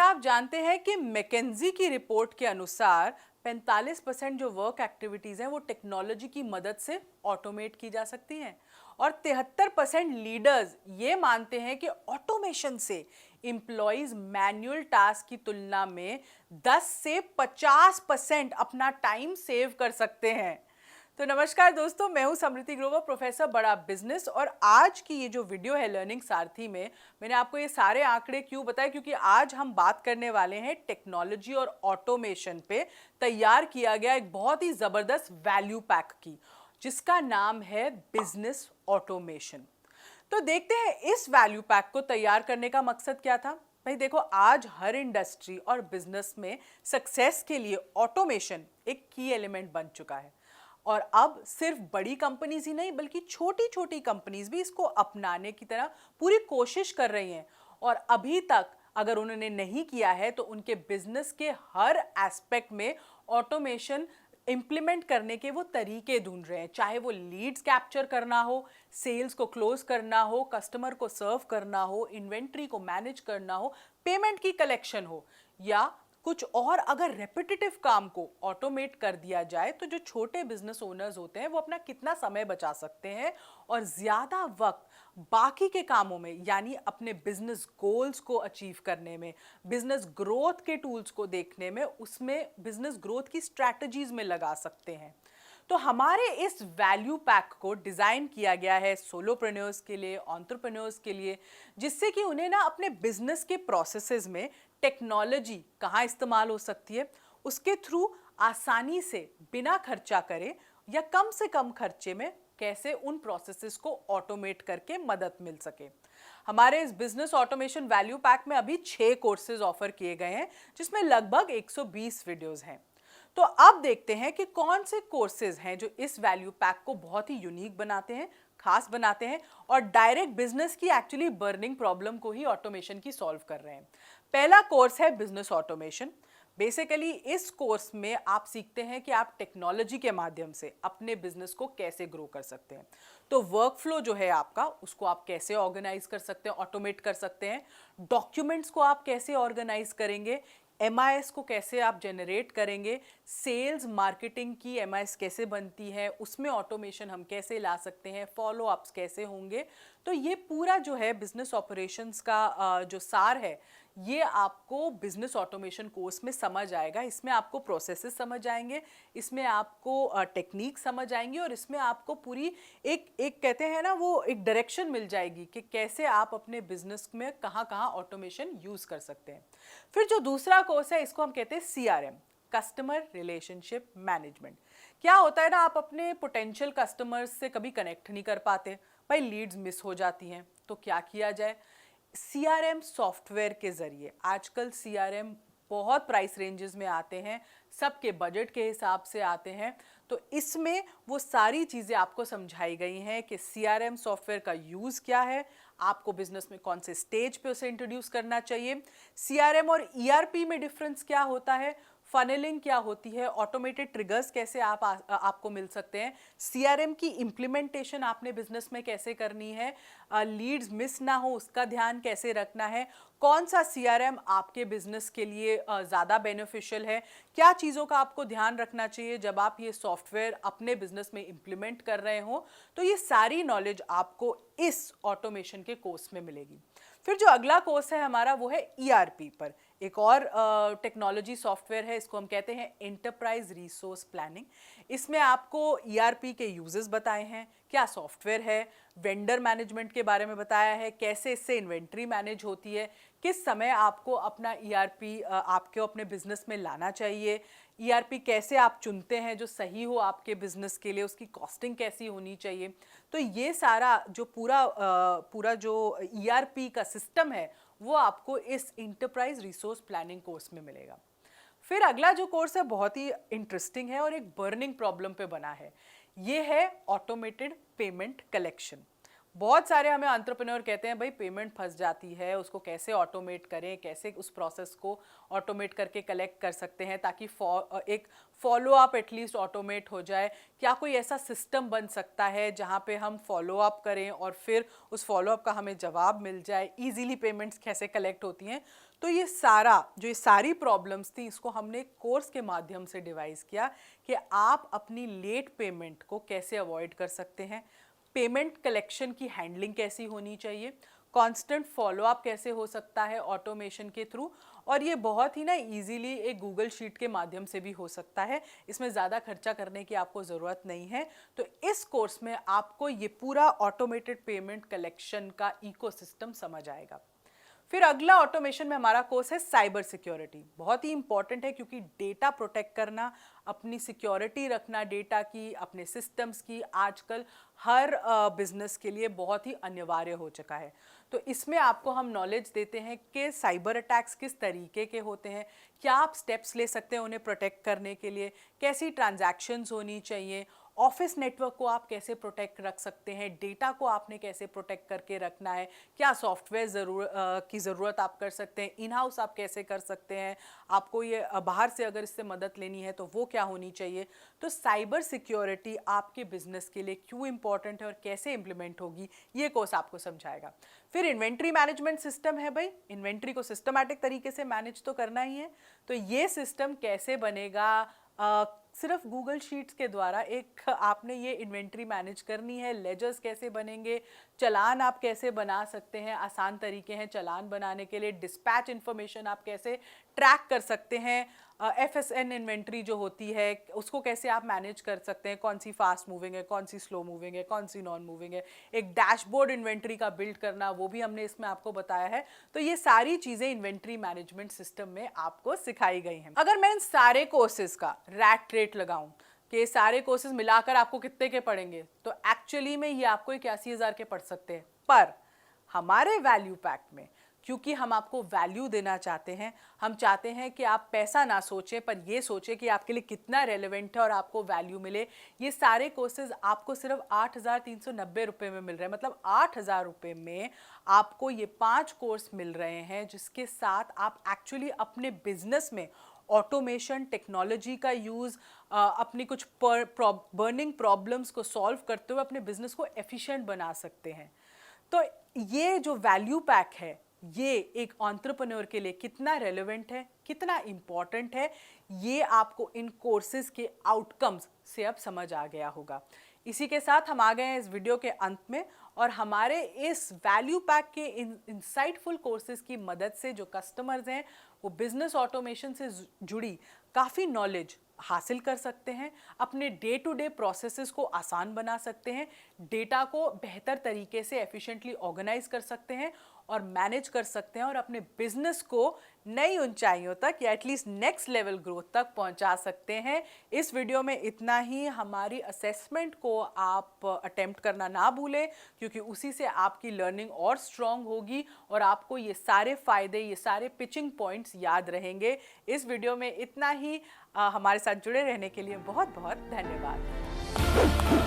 आप जानते हैं कि मैकेंजी की रिपोर्ट के अनुसार 45% जो वर्क एक्टिविटीज हैं वो टेक्नोलॉजी की मदद से ऑटोमेट की जा सकती हैं और 73% लीडर्स ये मानते हैं कि ऑटोमेशन से एम्प्लॉइज मैनुअल टास्क की तुलना में 10 से 50% अपना टाइम सेव कर सकते हैं। तो नमस्कार दोस्तों, मैं हूं समृति ग्रोवर, प्रोफेसर बड़ा बिजनेस। और आज की ये जो वीडियो है लर्निंग सारथी में मैंने आपको ये सारे आंकड़े क्यों बताए, क्योंकि आज हम बात करने वाले हैं टेक्नोलॉजी और ऑटोमेशन पे तैयार किया गया एक बहुत ही जबरदस्त वैल्यू पैक की, जिसका नाम है बिजनेस ऑटोमेशन। तो देखते हैं इस वैल्यू पैक को तैयार करने का मकसद क्या था। भाई देखो, आज हर इंडस्ट्री और बिजनेस में सक्सेस के लिए ऑटोमेशन एक की एलिमेंट बन चुका है और अब सिर्फ बड़ी कंपनीज ही नहीं बल्कि छोटी छोटी कंपनीज भी इसको अपनाने की तरह पूरी कोशिश कर रही हैं। और अभी तक अगर उन्होंने नहीं किया है तो उनके बिजनेस के हर एस्पेक्ट में ऑटोमेशन इंप्लीमेंट करने के वो तरीके ढूंढ रहे हैं, चाहे वो लीड्स कैप्चर करना हो, सेल्स को क्लोज करना हो, कस्टमर को सर्व करना हो, इन्वेंट्री को मैनेज करना हो, पेमेंट की कलेक्शन हो या कुछ और। अगर रेपिटेटिव काम को ऑटोमेट कर दिया जाए तो जो छोटे बिजनेस ओनर्स होते हैं वो अपना कितना समय बचा सकते हैं और ज्यादा वक्त बाकी के कामों में, यानी अपने बिजनेस गोल्स को अचीव करने में, बिजनेस ग्रोथ के टूल्स को देखने में, उसमें बिजनेस ग्रोथ की स्ट्रैटेजीज में लगा सकते हैं। तो हमारे इस वैल्यू पैक को डिज़ाइन किया गया है सोलोप्रेन्योर्स के लिए, एंटरप्रेन्योर्स के लिए, जिससे कि उन्हें ना अपने बिजनेस के प्रोसेसेस में टेक्नोलॉजी कहाँ इस्तेमाल हो सकती है, उसके थ्रू आसानी से बिना खर्चा करे या कम से कम खर्चे में कैसे उन प्रोसेसेस को ऑटोमेट करके मदद मिल सके। हमारे इस बिजनेस ऑटोमेशन वैल्यू पैक में अभी 6 कोर्सेज ऑफर किए गए हैं, जिसमें लगभग 120 वीडियोस हैं। तो अब देखते हैं कि कौन से कोर्सेज हैं जो इस वैल्यू पैक को बहुत ही यूनिक बनाते हैं, खास बनाते हैं और डायरेक्ट बिजनेस की एक्चुअली बर्निंग प्रॉब्लम को ही ऑटोमेशन की सॉल्व कर रहे हैं। पहला कोर्स है बिजनेस ऑटोमेशन। बेसिकली इस कोर्स में आप सीखते हैं कि आप टेक्नोलॉजी के माध्यम से अपने बिजनेस को कैसे ग्रो कर सकते हैं। तो वर्कफ्लो जो है आपका, उसको आप कैसे ऑर्गेनाइज कर सकते हैं, ऑटोमेट कर सकते हैं। डॉक्यूमेंट्स को आप कैसे ऑर्गेनाइज करेंगे, MIS को कैसे आप जनरेट करेंगे, सेल्स मार्केटिंग की MIS कैसे बनती है, उसमें ऑटोमेशन हम कैसे ला सकते हैं, फॉलो अप्स कैसे होंगे। तो ये पूरा जो है बिजनेस ऑपरेशंस का जो सार है, ये आपको बिजनेस ऑटोमेशन कोर्स में समझ आएगा। इसमें आपको प्रोसेसेस समझ आएंगे, इसमें आपको टेक्निक समझ आएंगी और इसमें आपको पूरी एक कहते हैं ना, वो एक डायरेक्शन मिल जाएगी कि कैसे आप अपने बिजनेस में कहाँ कहाँ ऑटोमेशन यूज कर सकते हैं। फिर जो दूसरा कोर्स है, इसको हम कहते हैं CRM, कस्टमर रिलेशनशिप मैनेजमेंट। क्या होता है ना, आप अपने पोटेंशियल कस्टमर्स से कभी कनेक्ट नहीं कर पाते, भाई लीड्स मिस हो जाती हैं, तो क्या किया जाए। CRM सॉफ्टवेयर के जरिए, आजकल CRM बहुत प्राइस रेंजेस में आते हैं, सबके बजट के हिसाब से आते हैं। तो इसमें वो सारी चीज़ें आपको समझाई गई हैं कि CRM सॉफ्टवेयर का यूज़ क्या है, आपको बिजनेस में कौन से स्टेज पे उसे इंट्रोड्यूस करना चाहिए, CRM और ERP में डिफरेंस क्या होता है, फनेलिंग क्या होती है, ऑटोमेटेड ट्रिगर्स कैसे आपको मिल सकते हैं, CRM की इम्प्लीमेंटेशन आपने बिजनेस में कैसे करनी है, लीड्स मिस ना हो उसका ध्यान कैसे रखना है, कौन सा CRM आपके बिजनेस के लिए ज़्यादा बेनिफिशियल है, क्या चीज़ों का आपको ध्यान रखना चाहिए जब आप ये सॉफ्टवेयर अपने बिजनेस में इम्प्लीमेंट कर रहे हो। तो ये सारी नॉलेज आपको इस ऑटोमेशन के कोर्स में मिलेगी। फिर जो अगला कोर्स है हमारा, वो है ERP पर। एक और टेक्नोलॉजी सॉफ्टवेयर है, इसको हम कहते हैं एंटरप्राइज रिसोर्स प्लानिंग। इसमें आपको ERP के यूजेस बताए हैं, क्या सॉफ्टवेयर है, वेंडर मैनेजमेंट के बारे में बताया है, कैसे इससे इन्वेंट्री मैनेज होती है, किस समय आपको अपना ERP आपके अपने बिजनेस में लाना चाहिए, ERP कैसे आप चुनते हैं जो सही हो आपके बिजनेस के लिए, उसकी कॉस्टिंग कैसी होनी चाहिए। तो ये सारा जो पूरा जो ERP का सिस्टम है वो आपको इस इंटरप्राइज रिसोर्स प्लानिंग कोर्स में मिलेगा। फिर अगला जो कोर्स है बहुत ही इंटरेस्टिंग है और एक बर्निंग प्रॉब्लम पे बना है, ये है ऑटोमेटेड पेमेंट कलेक्शन। बहुत सारे हमें एंटरप्रेन्योर कहते हैं भाई पेमेंट फंस जाती है, उसको कैसे ऑटोमेट करें, कैसे उस प्रोसेस को ऑटोमेट करके कलेक्ट कर सकते हैं ताकि एक फॉलो अप एटलीस्ट ऑटोमेट हो जाए। क्या कोई ऐसा सिस्टम बन सकता है जहां पे हम फॉलो अप करें और फिर उस फॉलो अप का हमें जवाब मिल जाए, इजीली पेमेंट्स कैसे कलेक्ट होती हैं। तो ये सारी प्रॉब्लम्स थी, इसको हमने कोर्स के माध्यम से डिवाइस किया कि आप अपनी लेट पेमेंट को कैसे अवॉइड कर सकते हैं, पेमेंट कलेक्शन की हैंडलिंग कैसी होनी चाहिए, कांस्टेंट फॉलोअप कैसे हो सकता है ऑटोमेशन के थ्रू, और ये बहुत ही ना इजीली एक गूगल शीट के माध्यम से भी हो सकता है, इसमें ज़्यादा खर्चा करने की आपको ज़रूरत नहीं है। तो इस कोर्स में आपको ये पूरा ऑटोमेटेड पेमेंट कलेक्शन का इकोसिस्टम समझ आएगा। फिर अगला ऑटोमेशन में हमारा कोर्स है साइबर सिक्योरिटी। बहुत ही इंपॉर्टेंट है क्योंकि डेटा प्रोटेक्ट करना, अपनी सिक्योरिटी रखना डेटा की, अपने सिस्टम्स की, आजकल हर बिजनेस के लिए बहुत ही अनिवार्य हो चुका है। तो इसमें आपको हम नॉलेज देते हैं कि साइबर अटैक्स किस तरीके के होते हैं, क्या आप स्टेप्स ले सकते हैं उन्हें प्रोटेक्ट करने के लिए, कैसी ट्रांजैक्शंस होनी चाहिए, ऑफिस नेटवर्क को आप कैसे प्रोटेक्ट रख सकते हैं, डेटा को आपने कैसे प्रोटेक्ट करके रखना है, क्या सॉफ्टवेयर की ज़रूरत आप कर सकते हैं, इन हाउस आप कैसे कर सकते हैं, आपको ये बाहर से अगर इससे मदद लेनी है तो वो क्या होनी चाहिए। तो साइबर सिक्योरिटी आपके बिजनेस के लिए क्यों इंपॉर्टेंट है और कैसे इंप्लीमेंट होगी, ये कोर्स आपको समझाएगा। फिर इन्वेंट्री मैनेजमेंट सिस्टम है भाई, इन्वेंट्री को सिस्टमैटिक तरीके से मैनेज तो करना ही है। तो ये सिस्टम कैसे बनेगा, सिर्फ गूगल शीट्स के द्वारा एक आपने ये इन्वेंट्री मैनेज करनी है, लेजर्स कैसे बनेंगे, चलान आप कैसे बना सकते हैं, आसान तरीके हैं चलान बनाने के लिए, डिस्पैच इन्फॉर्मेशन आप कैसे ट्रैक कर सकते हैं, FSN इन्वेंट्री जो होती है उसको कैसे आप मैनेज कर सकते हैं, कौन सी फास्ट मूविंग है, कौन सी स्लो मूविंग है, कौन सी नॉन मूविंग है, एक डैशबोर्ड इन्वेंट्री का बिल्ड करना वो भी हमने इसमें आपको बताया है। तो ये सारी चीज़ें इन्वेंट्री मैनेजमेंट सिस्टम में आपको सिखाई गई हैं। अगर मैं इन सारे कोर्सेज का रैट रेट लगाऊं कि सारे कोर्सेज मिलाकर आपको कितने के पड़ेंगे, तो एक्चुअली में ये आपको 81,000 के पड़ सकते हैं। पर हमारे वैल्यू पैक में, क्योंकि हम आपको वैल्यू देना चाहते हैं, हम चाहते हैं कि आप पैसा ना सोचें पर ये सोचें कि आपके लिए कितना रेलेवेंट है और आपको वैल्यू मिले। ये सारे कोर्सेज आपको सिर्फ 8,390 रुपये में मिल रहे हैं। मतलब 8,000 रुपये में आपको ये 5 कोर्स मिल रहे हैं, जिसके साथ आप एक्चुअली अपने बिजनेस में ऑटोमेशन टेक्नोलॉजी का यूज़, अपनी कुछ बर्निंग प्रॉब्लम्स को सॉल्व करते हुए अपने बिजनेस को एफिशिएंट बना सकते हैं। तो ये जो वैल्यू पैक है ये एक एंटरप्रेन्योर के लिए कितना रेलेवेंट है, कितना इम्पॉर्टेंट है, ये आपको इन कोर्सेज के आउटकम्स से अब समझ आ गया होगा। इसी के साथ हम आ गए हैं इस वीडियो के अंत में, और हमारे इस वैल्यू पैक के इंसाइटफुल कोर्सेज की मदद से जो कस्टमर्स हैं वो बिजनेस ऑटोमेशन से जुड़ी काफ़ी नॉलेज हासिल कर सकते हैं, अपने डे टू डे प्रोसेसेस को आसान बना सकते हैं, डेटा को बेहतर तरीके से एफिशिएंटली ऑर्गेनाइज कर सकते हैं और मैनेज कर सकते हैं, और अपने बिजनेस को नई ऊंचाइयों तक या एटलीस्ट नेक्स्ट लेवल ग्रोथ तक पहुंचा सकते हैं। इस वीडियो में इतना ही। हमारी असेसमेंट को आप अटेम्प्ट करना ना भूलें, क्योंकि उसी से आपकी लर्निंग और स्ट्रॉन्ग होगी और आपको ये सारे फ़ायदे, ये सारे पिचिंग पॉइंट्स याद रहेंगे। इस वीडियो में इतना ही। हमारे साथ जुड़े रहने के लिए बहुत बहुत धन्यवाद।